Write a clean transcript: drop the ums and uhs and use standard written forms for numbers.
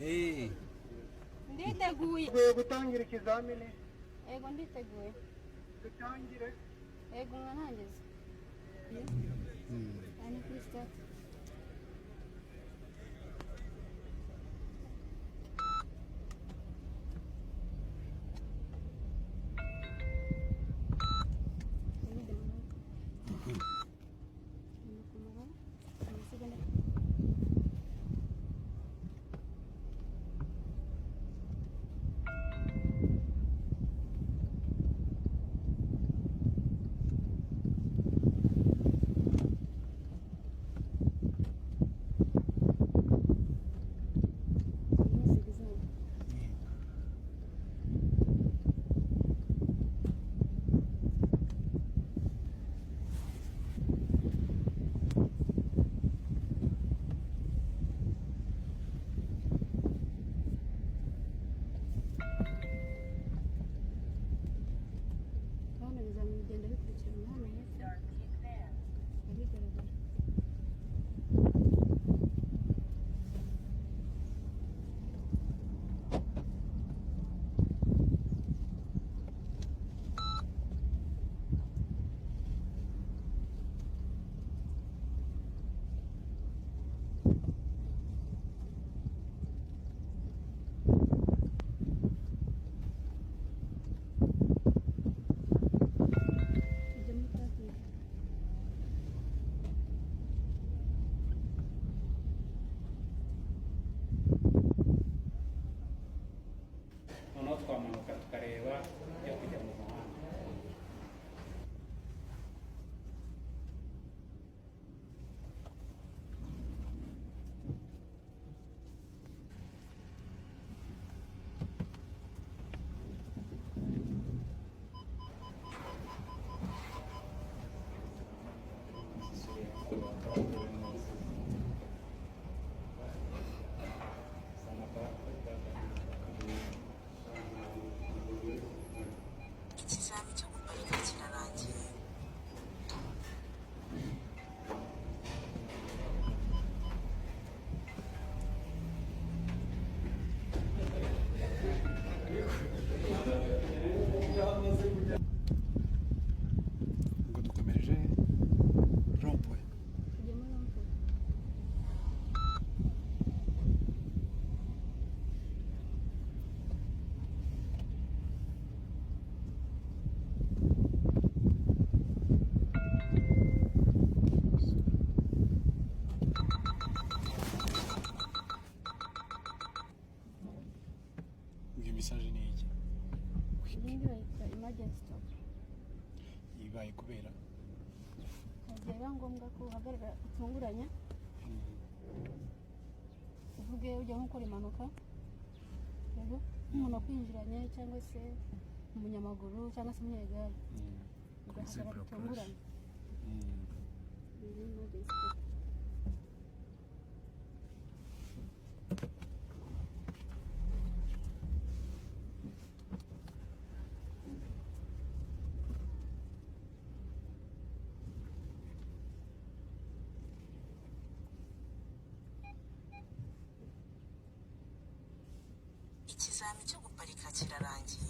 Eh, nditeguye gutangira ikizamini yego nditeguye dutangire yego nkanangiza ani kuri start hano bizamini bigenda bikurikirana hano hepfo bigaragara ujya muri traffic noneho twamanuka tukareba ibyo kujya mu muhanda. ikizami cyo guparika kirarangiye. Ubwo dukomereje rond-point. tujya muri rampo Iyo message ni iki? ibindi bayita emergency stop Ibaye kubera hagiye biba ngombwa ko uhagarara utunguranye uvuge ujya nko gukora impanuka yego nk'umuntu wakwinjiranye cyangwa se umunyamaguru cyangwa se umunyegare ugahagarara utunguranye Iyi ni emergency stop. Ikizami cyo guparika kirarangiye.